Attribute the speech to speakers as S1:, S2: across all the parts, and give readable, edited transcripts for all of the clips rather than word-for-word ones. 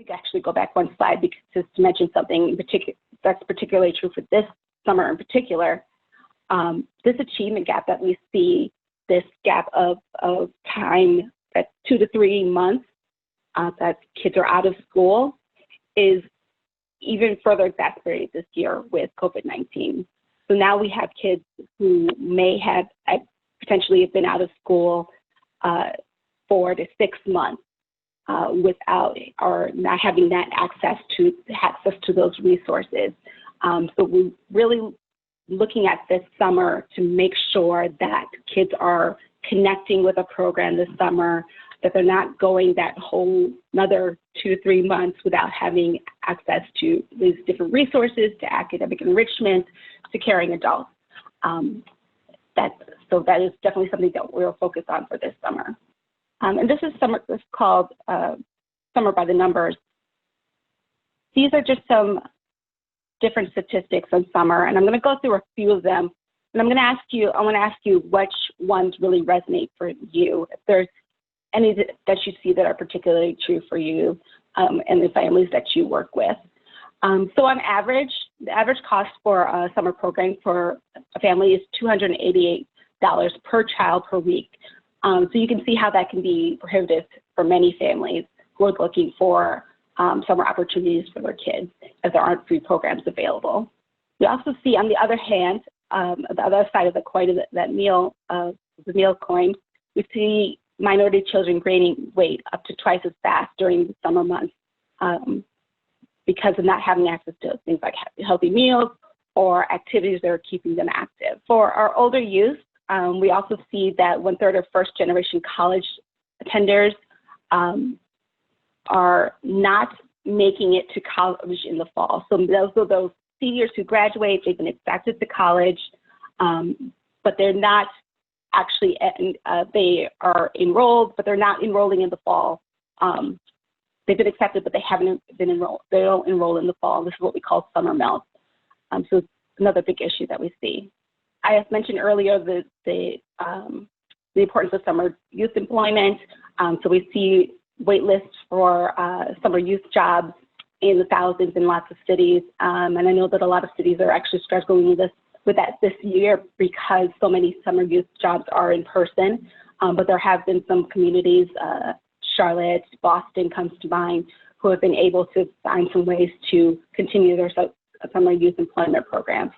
S1: we could actually go back one slide because just to mention something in particular that's particularly true for this summer in particular. This achievement gap that we see, this gap of time, that's 2 to 3 months that kids are out of school, is even further exacerbated this year with COVID-19. So now we have kids who may have potentially been out of school 4 to 6 months without or not having that access to those resources. So we're really looking at this summer to make sure that kids are connecting with a program this summer, that they're not going that whole another 2 to 3 months without having access to these different resources, to academic enrichment, to caring adults. So that is definitely something that we're focused on for this summer. And this is called Summer by the Numbers. These are just some different statistics on summer, and I'm going to go through a few of them. And I want to ask you which ones really resonate for you. If there's any that you see that are particularly true for you and the families that you work with. So on average, the average cost for a summer program for a family is $288 per child per week. So you can see how that can be prohibitive for many families who are looking for summer opportunities for their kids, as there aren't free programs available. We also see, on the other hand, the other side of the coin, the meal coin, we see minority children gaining weight up to twice as fast during the summer months because of not having access to things like healthy meals or activities that are keeping them active. For our older youth, we also see that 1/3 of first-generation college attenders are not making it to college in the fall. So those are those seniors who graduate, they've been accepted to college, but they're not actually, they are enrolled, but they're not enrolling in the fall. They've been accepted, but they haven't been enrolled. They don't enroll in the fall. This is what we call summer melt. So it's another big issue that we see. I have mentioned earlier the importance of summer youth employment. So we see wait lists for summer youth jobs in the thousands in lots of cities. And I know that a lot of cities are actually struggling with that this year because so many summer youth jobs are in person. But there have been some communities, Charlotte, Boston comes to mind, who have been able to find some ways to continue their summer youth employment programs.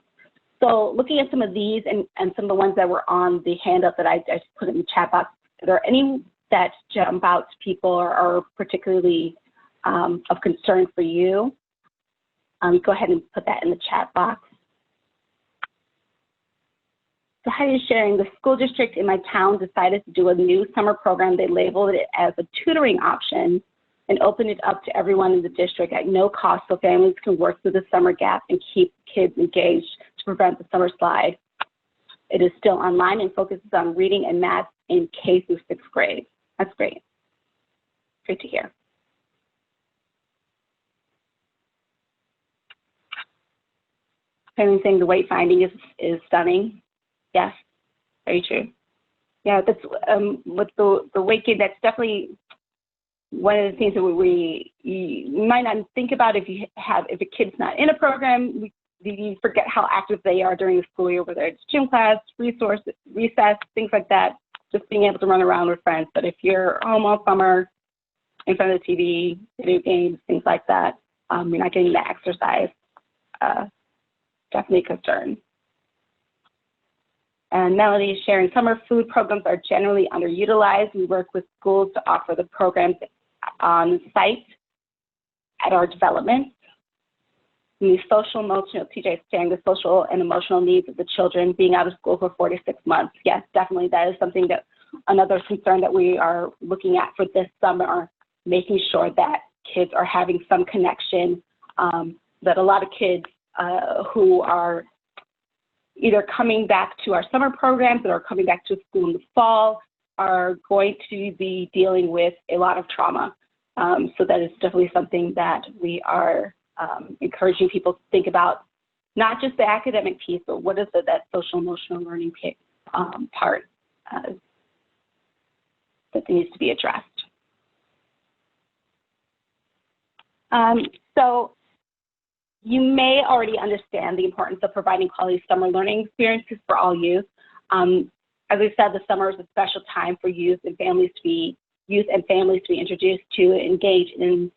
S1: So looking at some of these and some of the ones that were on the handout that I just put in the chat box, are there any that jump out to people or are particularly of concern for you? Go ahead and put that in the chat box. So Heidi is sharing, the school district in my town decided to do a new summer program. They labeled it as a tutoring option and opened it up to everyone in the district at no cost so families can work through the summer gap and keep kids engaged to prevent the summer slide. It is still online and focuses on reading and math in K through 6th grade. That's great. Great to hear. Family saying the weight finding is stunning. Yes, very true. Yeah, that's with the weight gain. That's definitely one of the things that you might not think about if a kid's not in a program. You forget how active they are during the school year, whether it's gym class, recess, things like that. Just being able to run around with friends. But if you're home all summer, in front of the TV, video games, things like that, you're not getting the exercise. Definitely a concern. And Melody is sharing, summer food programs are generally underutilized. We work with schools to offer the programs on site at our development. And the social, emotional, TJ is sharing the social and emotional needs of the children being out of school for 4 to 6 months. Yes, definitely that is something that, another concern that we are looking at for this summer, making sure that kids are having some connection, that a lot of kids who are either coming back to our summer programs or coming back to school in the fall are going to be dealing with a lot of trauma. So that is definitely something that we are encouraging people to think about, not just the academic piece, but what is that social emotional learning part that needs to be addressed. So you may already understand the importance of providing quality summer learning experiences for all youth. As I said, the summer is a special time for youth and families to be introduced to and engage in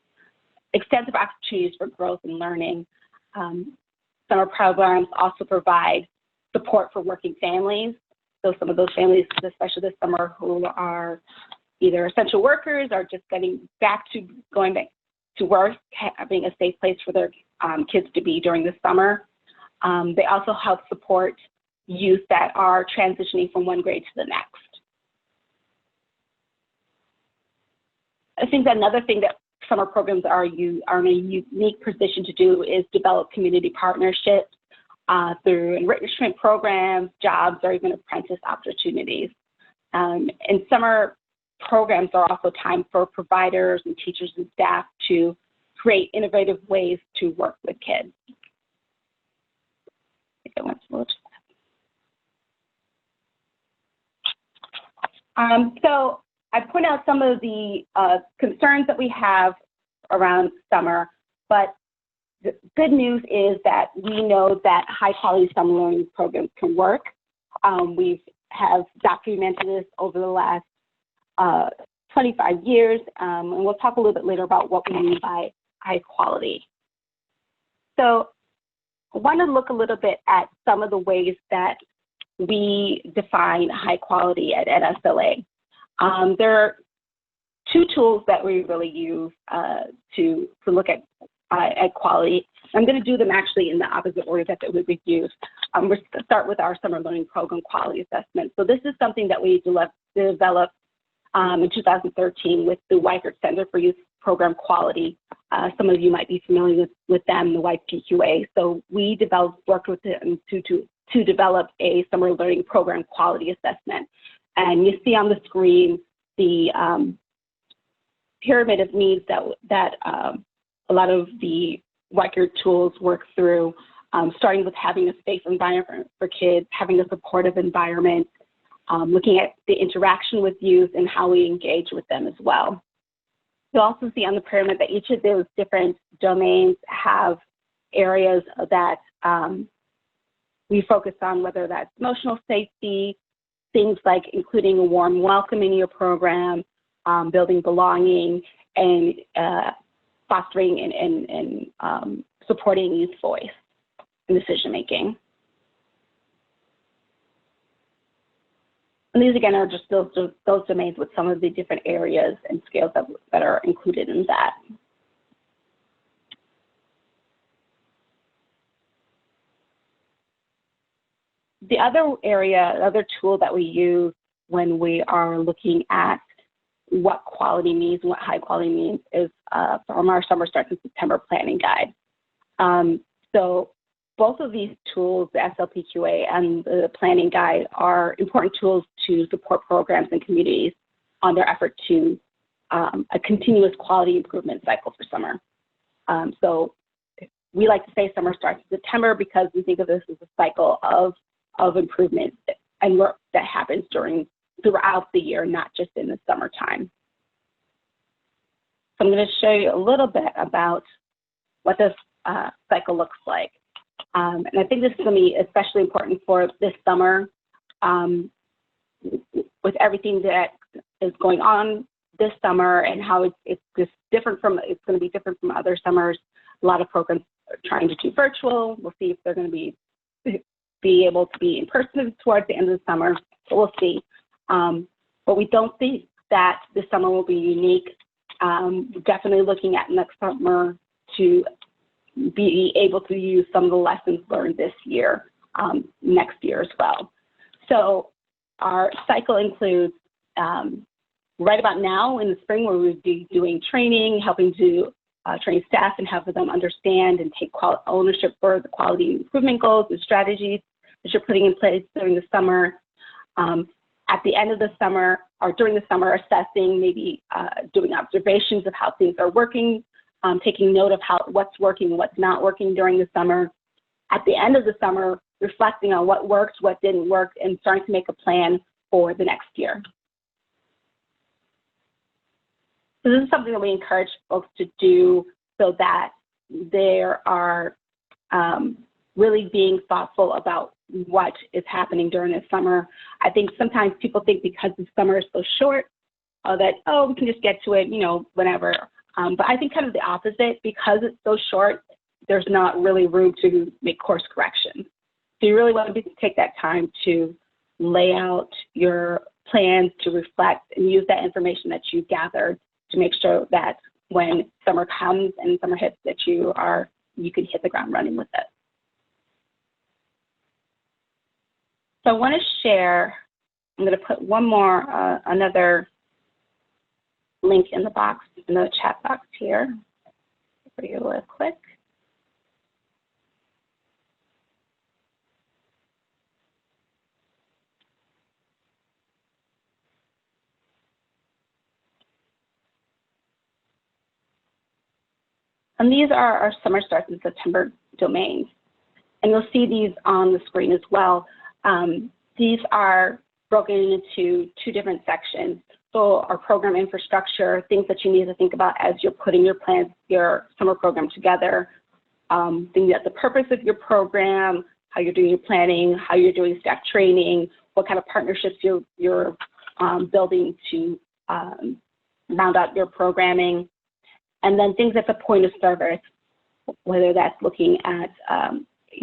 S1: extensive opportunities for growth and learning. Summer programs also provide support for working families. So some of those families, especially this summer, who are either essential workers or just going back to work, having a safe place for their kids to be during the summer. They also help support youth that are transitioning from one grade to the next. I think that another thing that summer programs are in a unique position to do is develop community partnerships through enrichment programs, jobs, or even apprentice opportunities. And summer programs are also time for providers and teachers and staff to create innovative ways to work with kids. So I point out some of the concerns that we have around summer, but the good news is that we know that high-quality summer learning programs can work. We have documented this over the last 25 years, and we'll talk a little bit later about what we mean by high quality. So I want to look a little bit at some of the ways that we define high quality at SLA. There are two tools that we really use to look at quality. I'm going to do them actually in the opposite order that we would use. We're going to start with our summer learning program quality assessment. So this is something that we developed in 2013 with the Weichert Center for Youth Program Quality. Some of you might be familiar with them, the YPQA. So we worked with them to develop a summer learning program quality assessment. And you see on the screen the pyramid of needs that a lot of the Weichert tools work through, starting with having a safe environment for kids, having a supportive environment, looking at the interaction with youth and how we engage with them as well. You'll also see on the pyramid that each of those different domains have areas that we focus on, whether that's emotional safety, things like including a warm welcome in your program, building belonging, and fostering and supporting youth voice in decision making. And these again are just those domains with some of the different areas and scales that are included in that. The other tool that we use when we are looking at what quality means and what high quality means is from our Summer Starts in September planning guide. So both of these tools, the SLPQA and the planning guide, are important tools to support programs and communities on their effort to a continuous quality improvement cycle for summer. So we like to say summer starts in September because we think of this as a cycle of improvement and work that happens throughout the year, not just in the summertime. So I'm going to show you a little bit about what this cycle looks like. And I think this is going to be especially important for this summer with everything that is going on this summer and how it's going to be different from other summers. A lot of programs are trying to do virtual. We'll see if they're going to be able to be in person towards the end of the summer, but we'll see. But we don't think that this summer will be unique. Definitely looking at next summer to be able to use some of the lessons learned this year, next year as well. So our cycle includes right about now in the spring where we'll be doing training, helping to train staff and have them understand and take ownership for the quality improvement goals and strategies that you're putting in place during the summer. At the end of the summer or during the summer, assessing, maybe doing observations of how things are working, taking note of what's working and what's not working during the summer. At the end of the summer, reflecting on what worked, what didn't work, and starting to make a plan for the next year. So this is something that we encourage folks to do so that they are really being thoughtful about what is happening during the summer. I think sometimes people think because the summer is so short that, oh, we can just get to it, you know, whenever. But I think kind of the opposite. Because it's so short, there's not really room to make course corrections. So you really want to take that time to lay out your plans, to reflect and use that information that you gathered to make sure that when summer comes and summer hits that you can hit the ground running with it. So I want to share, I'm going to put one more, another link in the box, in the chat box here for you real quick. And these are our summer starts in September domains. And you'll see these on the screen as well. These are broken into two different sections. So our program infrastructure, things that you need to think about as you're putting your plans, your summer program together, things at the purpose of your program, how you're doing your planning, how you're doing staff training, what kind of partnerships you're building to round out your programming. And then things at the point of service, whether that's looking at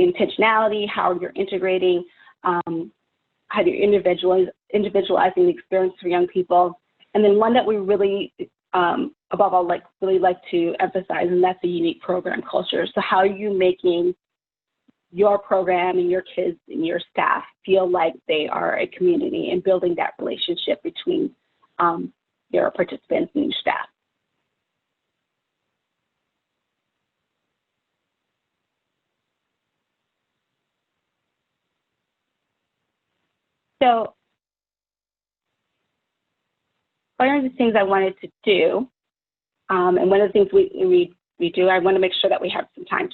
S1: intentionality, how you're integrating, how you're individualizing the experience for young people. And then one that we really, above all, really like to emphasize, and that's the unique program culture. So how are you making your program and your kids and your staff feel like they are a community, and building that relationship between your participants and your staff. So one of the things I wanted to do, and one of the things we do, I want to make sure that we have some time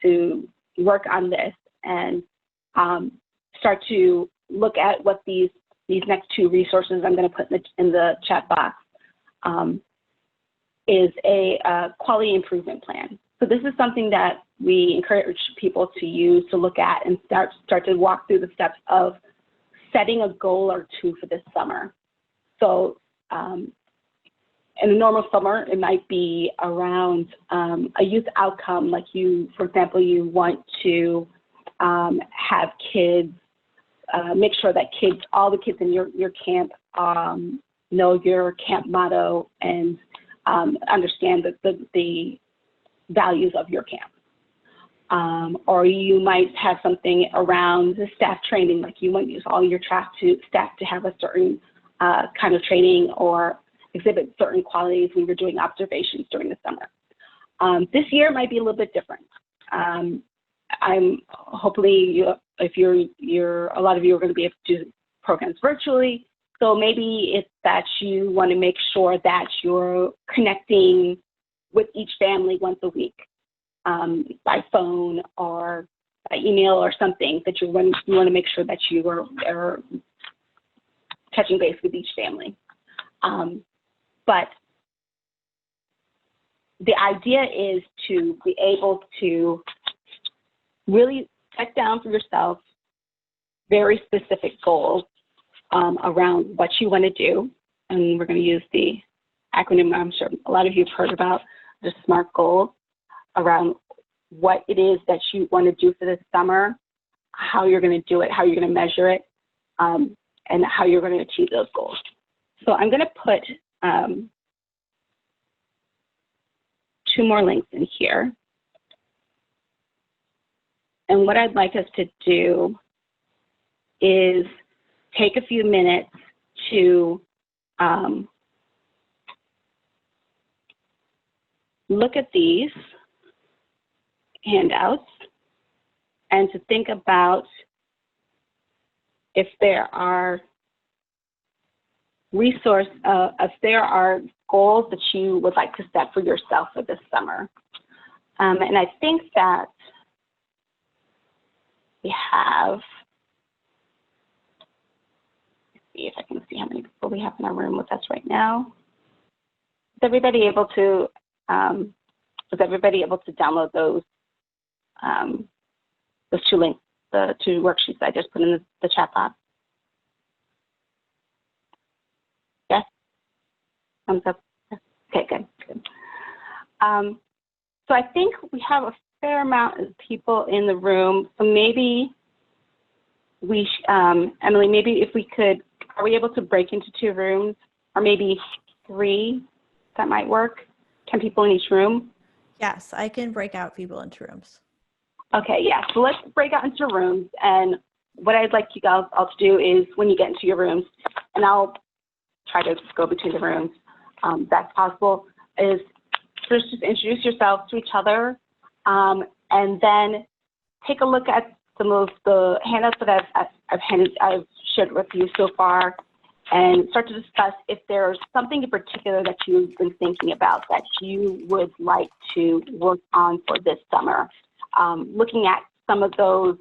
S1: to work on this and start to look at what these next two resources I'm going to put in the chat box is a quality improvement plan. So this is something that we encourage people to use, to look at, and start to walk through the steps of setting a goal or two for this summer. So in a normal summer, it might be around a youth outcome, like for example, you want to have kids, make sure that all the kids in your camp know your camp motto and understand the values of your camp. Or you might have something around the staff training, like you might use all your staff to have a certain kind of training or exhibit certain qualities when you're doing observations during the summer. This year it might be a little bit different. Hopefully if a lot of you are going to be able to do programs virtually. So maybe it's that you want to make sure that you're connecting with each family once a week. By phone or by email or something, that you want to make sure that you are touching base with each family. But the idea is to be able to really set down for yourself very specific goals around what you want to do. And we're going to use the acronym I'm sure a lot of you have heard about, the SMART goals, around what it is that you want to do for this summer, how you're going to do it, how you're going to measure it, and how you're going to achieve those goals. So I'm going to put two more links in here. And what I'd like us to do is take a few minutes to look at these handouts and to think about if there are if there are goals that you would like to set for yourself for this summer. And I think that we have, let's see if I can see how many people we have in our room with us right now. Is everybody able to Was everybody able to download those 2 links, the 2 worksheets I just put in the chat box? Yes? Thumbs up? Okay, good. So I think we have a fair amount of people in the room, so maybe we, Emily, maybe if we could, are we able to break into 2 rooms, or maybe 3? That might work. 10 people in each room?
S2: Yes, I can break out people into rooms.
S1: Okay, yeah, so let's break out into rooms, and what I'd like you guys all to do is when you get into your rooms, and I'll try to go between the rooms, that's possible, is first just introduce yourself to each other, and then take a look at some of the handouts that I've shared with you so far, and start to discuss if there's something in particular that you've been thinking about that you would like to work on for this summer. Looking at some of those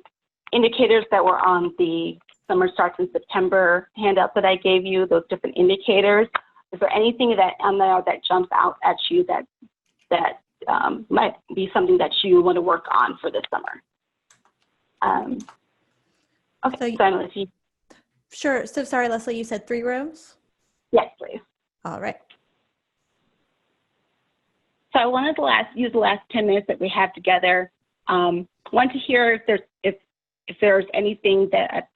S1: indicators that were on the Summer Starts in September handout that I gave you, those different indicators, is there anything that on there that jumps out at you that might be something that you want to work on for this summer? Okay, so Emily, if you...
S2: Sure. So sorry, Leslie, you said 3 rooms?
S1: Yes, please.
S2: All right.
S1: So I wanted to use the last 10 minutes that we have together. Want to hear if there's anything that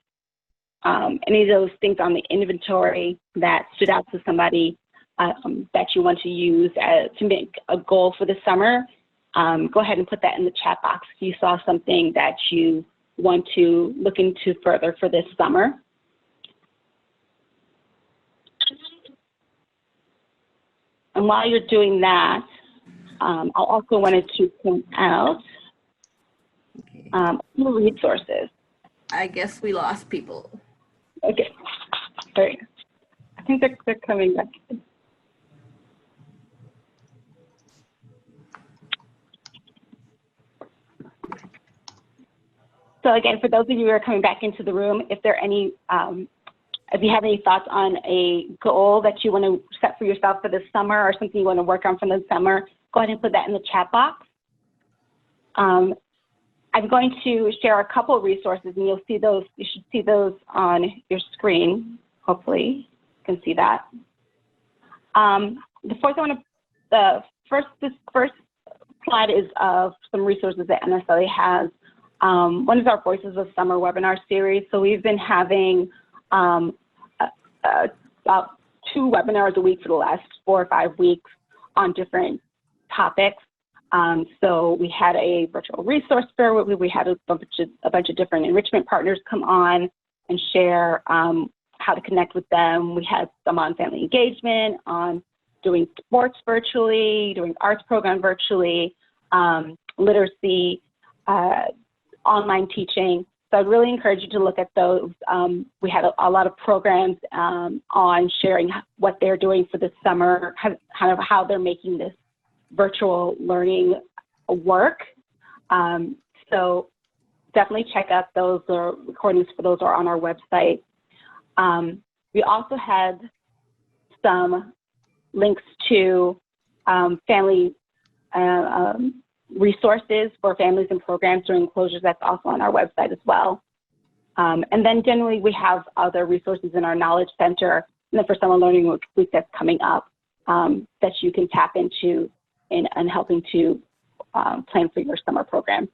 S1: any of those things on the inventory that stood out to somebody that you want to use to make a goal for the summer. Go ahead and put that in the chat box if you saw something that you want to look into further for this summer. And while you're doing that, I also wanted to point out resources.
S3: I guess we lost people.
S1: Okay, sorry. I think they're coming back. So again, for those of you who are coming back into the room, if there are any, if you have any thoughts on a goal that you want to set for yourself for this summer or something you want to work on for the summer, go ahead and put that in the chat box. I'm going to share a couple of resources, and you'll see those. You should see those on your screen. Hopefully, you can see that. This first slide is of some resources that NSLA has. One is our Voices of Summer webinar series. So we've been having about 2 webinars a week for the last 4 or 5 weeks on different topics. So we had a virtual resource fair where we had a bunch of different enrichment partners come on and share how to connect with them. We had some on family engagement, on doing sports virtually, doing arts program virtually, literacy, online teaching. So I'd really encourage you to look at those. We had a lot of programs on sharing what they're doing for the summer, kind of how they're making this virtual learning work. So definitely check out those recordings for those are on our website. We also had some links to family resources for families and programs during closures. That's also on our website as well. And then generally we have other resources in our Knowledge Center, and then for Summer Learning Week that's coming up that you can tap into in helping to plan for your summer program.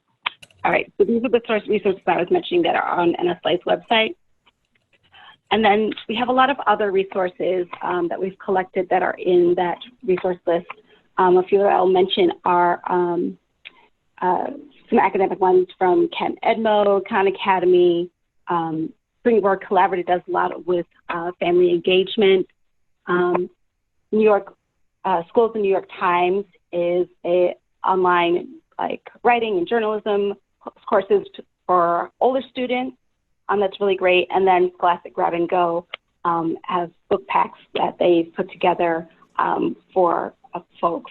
S1: All right, so these are the resources I was mentioning that are on NSLA's website. And then we have a lot of other resources that we've collected that are in that resource list. A few that I'll mention are some academic ones from Kent Edmo, Khan Academy. Springboard Collaborative does a lot with family engagement. New York Schools in New York Times is a online writing and journalism courses for older students. That's really great. And then Scholastic Grab and Go has book packs that they've put together for folks.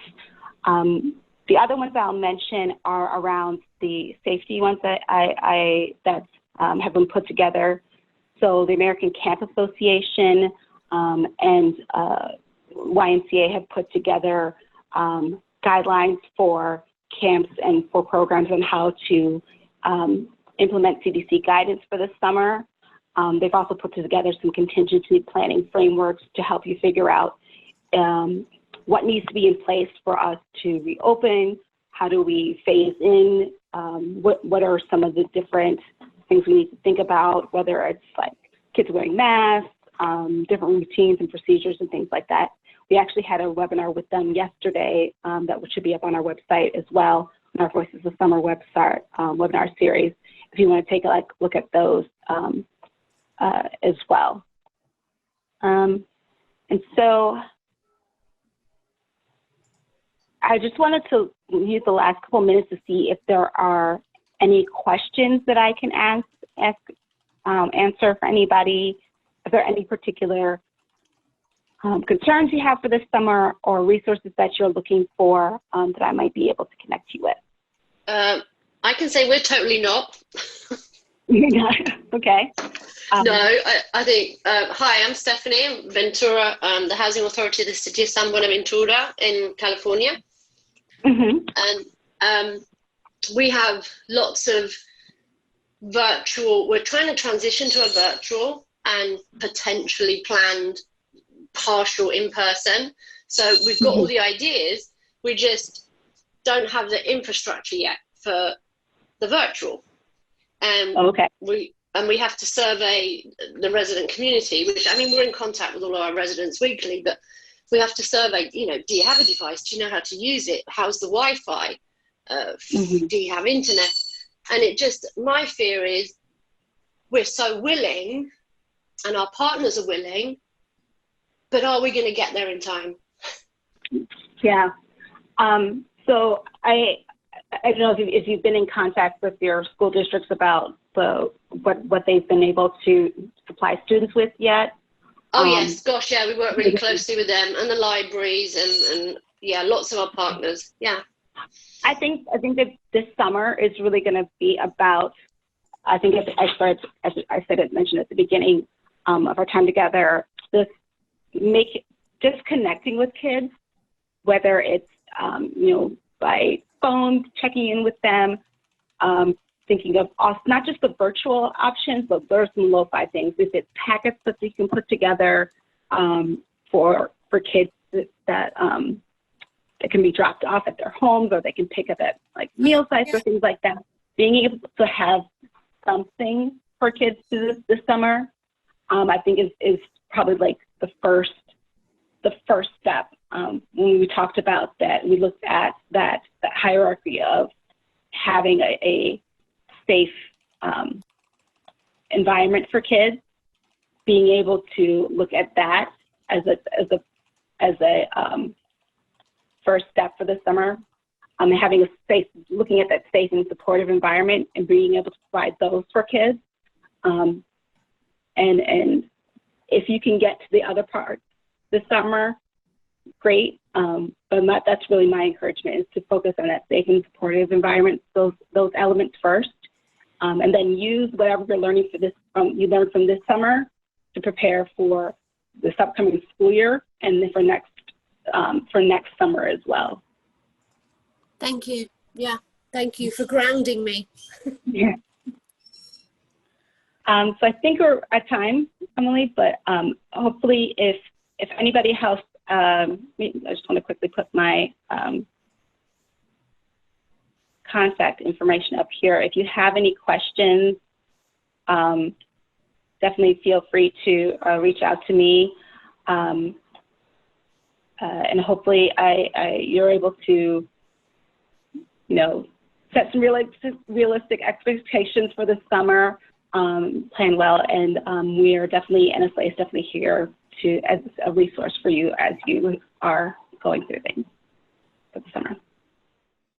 S1: The other ones I'll mention are around the safety ones that have been put together. So the American Camp Association and YMCA have put together guidelines for camps and for programs on how to implement CDC guidance for this summer. They've also put together some contingency planning frameworks to help you figure out what needs to be in place for us to reopen, how do we phase in, what are some of the different things we need to think about, whether it's like kids wearing masks, different routines and procedures and things like that. We actually had a webinar with them yesterday that should be up on our website as well, on our Voices of Summer website webinar series, if you want to take a look at those as well. And so I just wanted to use the last couple minutes to see if there are any questions that I can answer for anybody. If there are any particular concerns you have for this summer or resources that you're looking for that I might be able to connect you with.
S4: I can say we're totally not.
S1: Okay.
S4: No, I think, hi, I'm Stephanie, I'm Ventura, the Housing Authority of the City of San Buenaventura in California. And we have lots of virtual, we're trying to transition to a virtual and potentially planned partial in-person. So we've got all the ideas, we just don't have the infrastructure yet for the virtual.
S1: Okay.
S4: We have to survey the resident community, which, I mean, we're in contact with all our residents weekly, but we have to survey, you know, do you have a device? Do you know how to use it? How's the Wi-Fi? Do you have internet? And it just, my fear is we're so willing and our partners are willing, but are we going to get there in time?
S1: Yeah. So I don't know if you've been in contact with your school districts about what they've been able to supply students with yet.
S4: Oh yes, gosh, yeah, we work really closely with them and the libraries and yeah, lots of our partners. Yeah.
S1: I think that this summer is really going to be about. I think as I mentioned at the beginning of our time together, just connecting with kids, whether it's you know, by phone, checking in with them, thinking of not just the virtual options, but there's some lo-fi things. If it's packets that you can put together for kids that can be dropped off at their homes, or they can pick up at like meal sites or things like that. Being able to have something for kids this summer, I think is probably like the first step. When we talked about that, we looked at that hierarchy of having a safe environment for kids, being able to look at that as a first step for the summer, having looking at that safe and supportive environment and being able to provide those for kids. And if you can get to the other part this summer, great. But that's really my encouragement, is to focus on that safe and supportive environment, those elements first, and then use whatever you're learning you learned from this summer to prepare for this upcoming school year and for next summer as well.
S4: Thank you. Yeah, thank you for grounding me.
S1: Yeah. So I think we're at time, Emily, but hopefully if anybody else, I just want to quickly put my contact information up here. If you have any questions, definitely feel free to reach out to me. And hopefully you're able to, you know, set some realistic expectations for the summer, plan well, and we are definitely, NSLA is definitely here as a resource for you as you are going through things for the summer.